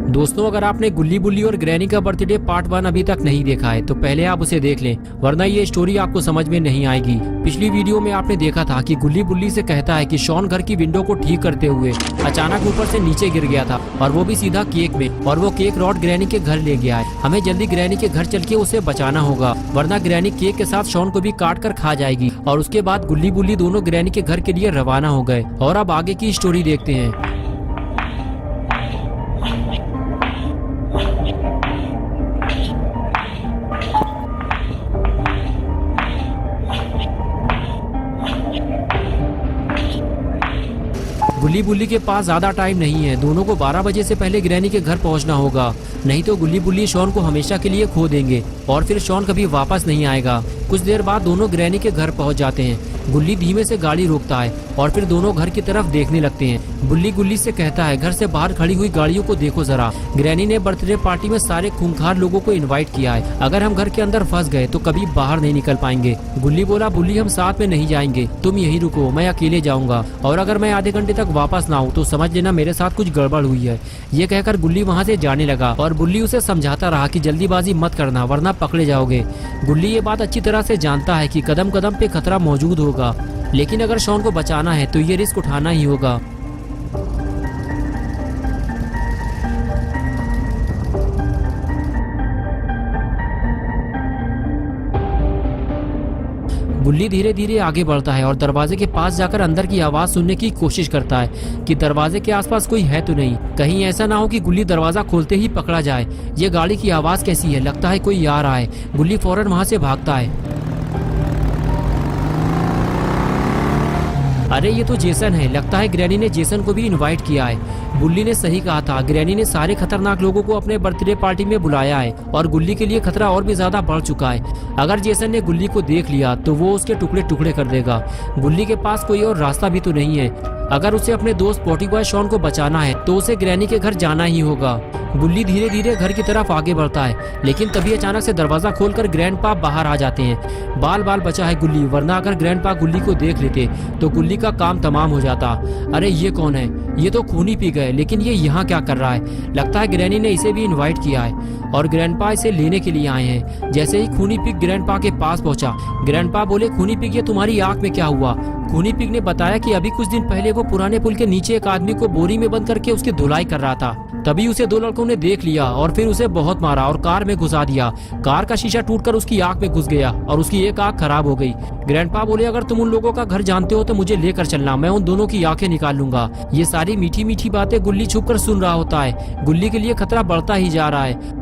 दोस्तों, अगर आपने गुल्ली बुल्ली और ग्रैनी का बर्थडे पार्ट 1 अभी तक नहीं देखा है तो पहले आप उसे देख लें, वरना ये स्टोरी आपको समझ में नहीं आएगी। पिछली वीडियो में आपने देखा था कि गुल्ली बुल्ली से कहता है कि शॉन घर की विंडो को ठीक करते हुए अचानक ऊपर से नीचे गिर गया था और वो भी सीधा केक में, और वो केक रॉड ग्रैनी के घर ले गया है। हमें जल्दी ग्रैनी के घर चल के उसे बचाना होगा, वरना ग्रैनी केक के साथ शॉन को भी काट कर खा जाएगी। और उसके बाद गुल्ली बुल्ली दोनों ग्रैनी के घर के लिए रवाना हो गए। और अब आगे की स्टोरी देखते हैं। गुल्ली बुल्ली के पास ज्यादा टाइम नहीं है। दोनों को 12 बजे से पहले ग्रैनी के घर पहुंचना होगा, नहीं तो गुल्ली बुल्ली शॉन को हमेशा के लिए खो देंगे और फिर शॉन कभी वापस नहीं आएगा। कुछ देर बाद दोनों ग्रैनी के घर पहुंच जाते हैं। गुल्ली धीमे से गाड़ी रोकता है और फिर दोनों घर की तरफ देखने लगते हैं। बुल्ली गुल्ली से कहता है, घर से बाहर खड़ी हुई गाड़ियों को देखो जरा। ग्रैनी ने बर्थडे पार्टी में सारे खूंखार लोगों को इनवाइट किया है। अगर हम घर के अंदर फंस गए तो कभी बाहर नहीं निकल पाएंगे। गुल्ली बोला, बुल्ली हम साथ में नहीं जाएंगे, तुम यहीं रुको, मैं अकेले जाऊंगा, और अगर मैं आधे घंटे तक वापस ना आऊं तो समझ लेना मेरे साथ कुछ गड़बड़ हुई है। ये कहकर गुल्ली वहाँ से जाने लगा और बुल्ली उसे समझाता रहा कि जल्दीबाजी मत करना वरना पकड़े जाओगे। गुल्ली ये बात अच्छी तरह से जानता है कि कदम कदम पे खतरा मौजूद होगा, लेकिन अगर शॉन को बचाना है तो ये रिस्क उठाना ही होगा। बुल्ली धीरे धीरे आगे बढ़ता है और दरवाजे के पास जाकर अंदर की आवाज सुनने की कोशिश करता है कि दरवाजे के आसपास कोई है तो नहीं। कहीं ऐसा ना हो कि गुल्ली दरवाजा खोलते ही पकड़ा जाए। ये गाड़ी की आवाज कैसी है, लगता है कोई आ रहा है। गुल्ली फौरन वहां से भागता है। अरे ये तो जेसन है, लगता है ग्रैनी ने जेसन को भी इनवाइट किया है। गुल्ली ने सही कहा था, ग्रैनी ने सारे खतरनाक लोगों को अपने बर्थडे पार्टी में बुलाया है और गुल्ली के लिए खतरा और भी ज्यादा बढ़ चुका है। अगर जेसन ने गुल्ली को देख लिया तो वो उसके टुकड़े टुकड़े कर देगा। गुल्ली के पास कोई और रास्ता भी तो नहीं है। अगर उसे अपने दोस्त पॉटी बॉय शॉन को बचाना है तो उसे ग्रैनी के घर जाना ही होगा। गुल्ली धीरे धीरे घर की तरफ आगे बढ़ता है, लेकिन तभी अचानक से दरवाजा खोलकर ग्रैंडपा बाहर आ जाते हैं। बाल बाल बचा है गुल्ली, वरना अगर ग्रैंडपा गुल्ली को देख लेते तो गुल्ली का काम तमाम हो जाता। अरे ये कौन है, ये तो खूनी पी गए, लेकिन ये यहाँ क्या कर रहा है? लगता है ग्रैनी ने इसे भी इन्वाइट किया है और ग्रैंडपा इसे लेने के लिए आए हैं। जैसे ही खूनी पिग ग्रैंडपा के पास पहुंचा, ग्रैंडपा बोले, खूनी पिग ये तुम्हारी आंख में क्या हुआ? खूनी पिग ने बताया कि अभी कुछ दिन पहले वो पुराने पुल के नीचे एक आदमी को बोरी में बंद करके उसकी धुलाई कर रहा था। तभी उसे दो लड़कों ने देख लिया और फिर उसे बहुत मारा और कार में घुसा दिया। कार का शीशा टूटकर उसकी आंख में घुस गया और उसकी एक आंख खराब हो गई। ग्रैंडपा बोले, अगर तुम उन लोगों का घर जानते हो तो मुझे लेकर चलना, मैं उन दोनों की आंखें निकाल लूंगा। ये सारी मीठी मीठी बातें गुल्ली छुपकर सुन रहा होता है। गुल्ली के लिए खतरा बढ़ता ही जा रहा है।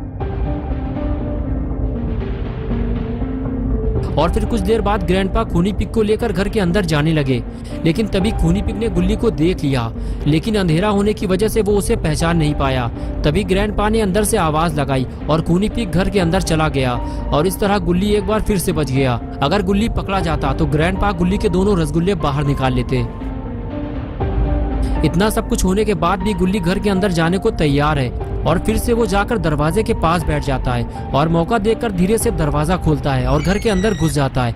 और फिर कुछ देर बाद ग्रैंडपा खूनी पिग को लेकर घर के अंदर जाने लगे, लेकिन तभी खूनी पिग ने गुल्ली को देख लिया, लेकिन अंधेरा होने की वजह से वो उसे पहचान नहीं पाया। तभी ग्रैंडपा ने अंदर से आवाज लगाई और खूनी पिग घर के अंदर चला गया और इस तरह गुल्ली एक बार फिर से बच गया। अगर गुल्ली पकड़ा जाता तो ग्रैंडपा गुल्ली के दोनों रसगुल्ले बाहर निकाल लेते। इतना सब कुछ होने के बाद भी गुल्ली घर के अंदर जाने को तैयार है और फिर से वो जाकर दरवाजे के पास बैठ जाता है और मौका देखकर धीरे से दरवाजा खोलता है और घर के अंदर घुस जाता है।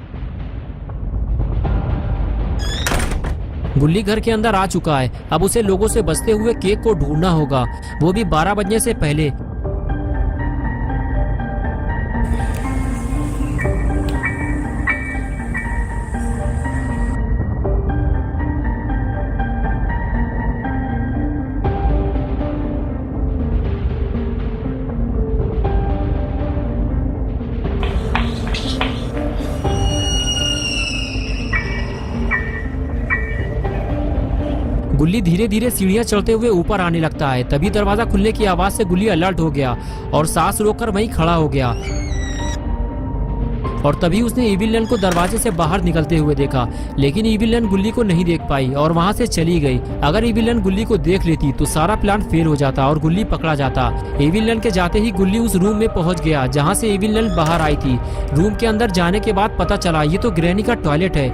गुल्ली घर के अंदर आ चुका है। अब उसे लोगों से बचते हुए केक को ढूंढना होगा, वो भी 12 बजने से पहले। गुल्ली धीरे धीरे सीढ़ियां चढ़ते हुए ऊपर आने लगता है। तभी दरवाजा खुलने की आवाज से गुल्ली अलर्ट हो गया और सांस रोककर वहीं खड़ा हो गया। और तभी उसने इविल को दरवाजे से बाहर निकलते हुए देखा, लेकिन इविल गुल्ली को नहीं देख पाई और वहां से चली गई। अगर इविल गुल्ली को देख लेती तो सारा प्लान फेल हो जाता और गुल्ली पकड़ा जाता। इविल के जाते ही गुल्ली उस रूम में पहुंच गया जहां से इविल बाहर आई थी। रूम के अंदर जाने के बाद पता चला ये तो ग्रैनी का टॉयलेट है।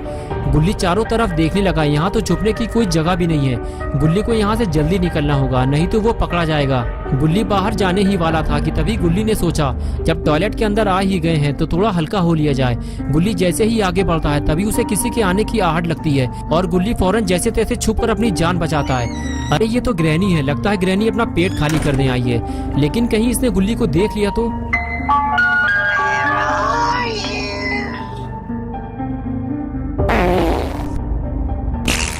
गुल्ली चारों तरफ देखने लगा, यहाँ तो छुपने की कोई जगह भी नहीं है। गुल्ली को यहाँ से जल्दी निकलना होगा, नहीं तो वो पकड़ा जाएगा। गुल्ली बाहर जाने ही वाला था कि तभी गुल्ली ने सोचा जब टॉयलेट के अंदर आ ही गए हैं तो थोड़ा हल्का हो लिया जाए। गुल्ली जैसे ही आगे बढ़ता है तभी उसे किसी के आने की आहट लगती है और गुल्ली फौरन जैसे तैसे छुपकर अपनी जान बचाता है। अरे ये तो ग्रैनी है, लगता है ग्रैनी अपना पेट खाली करने आई है। लेकिन कहीं इसने गुल्ली को देख लिया तो।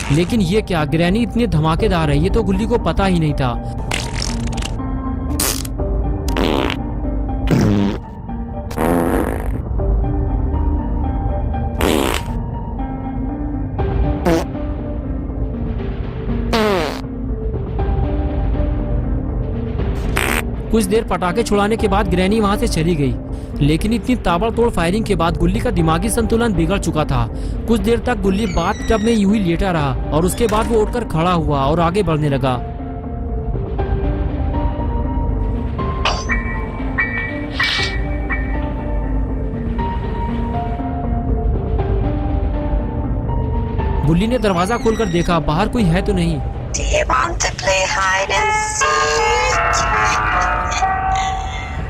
लेकिन ये क्या, ग्रैनी इतनी धमाकेदार है, ये तो गुल्ली को पता ही नहीं था। कुछ देर पटाखे छुड़ाने के बाद ग्रैनी वहां से चली गई, लेकिन इतनी ताबड़तोड़ फायरिंग के बाद गुल्ली का दिमागी संतुलन बिगड़ चुका था। कुछ देर तक गुल्ली बाथटब में यूं ही लेटा रहा और उसके बाद वो उठकर खड़ा हुआ और आगे बढ़ने लगा। गुल्ली ने दरवाजा खोलकर देखा, बाहर कोई है तो नहीं।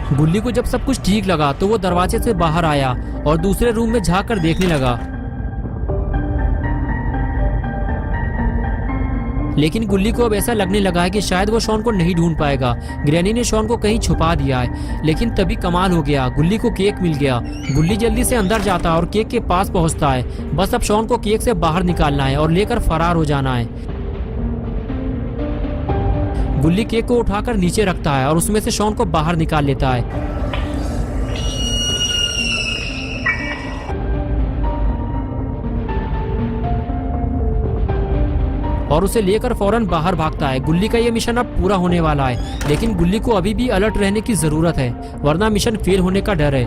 गुल्ली को जब सब कुछ ठीक लगा तो वो दरवाजे से बाहर आया और दूसरे रूम में झांक कर देखने लगा। लेकिन गुल्ली को अब ऐसा लगने लगा है कि शायद वो शॉन को नहीं ढूंढ पाएगा। ग्रैनी ने शॉन को कहीं छुपा दिया है। लेकिन तभी कमाल हो गया, गुल्ली को केक मिल गया। गुल्ली जल्दी से अंदर जाता है और केक के पास पहुंचता है। बस अब शॉन को केक से बाहर निकालना है और लेकर फरार हो जाना है। गुल्ली केक को उठाकर नीचे रखता है और उसमें से शॉन को बाहर निकाल लेता है। और उसे लेकर फौरन बाहर भागता है। गुल्ली का ये मिशन अब पूरा होने वाला है, लेकिन गुल्ली को अभी भी अलर्ट रहने की जरूरत है, वरना मिशन फेल होने का डर है।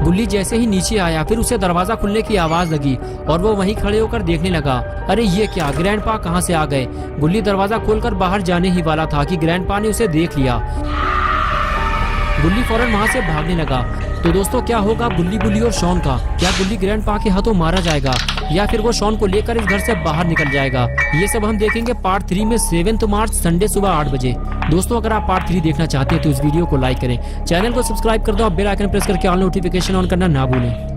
गुल्ली जैसे ही नीचे आया फिर उसे दरवाजा खुलने की आवाज लगी और वो वहीं खड़े होकर देखने लगा। अरे ये क्या, ग्रैंडपा कहाँ से आ गए? गुल्ली दरवाजा खोलकर बाहर जाने ही वाला था कि ग्रैंडपा ने उसे देख लिया। गुल्ली फौरन वहां से भागने लगा। तो दोस्तों क्या होगा गुल्ली और शॉन का? क्या गुल्ली ग्रैंडपा के हाथों मारा जाएगा या फिर वो शॉन को लेकर इस घर से बाहर निकल जाएगा? ये सब हम देखेंगे पार्ट 3 में 7 मार्च संडे सुबह 8 बजे। दोस्तों अगर आप पार्ट 3 देखना चाहते हैं तो इस वीडियो को लाइक करें, चैनल को सब्सक्राइब कर दो और बेल आइकन प्रेस करके ऑल नोटिफिकेशन ऑन करना ना भूलें।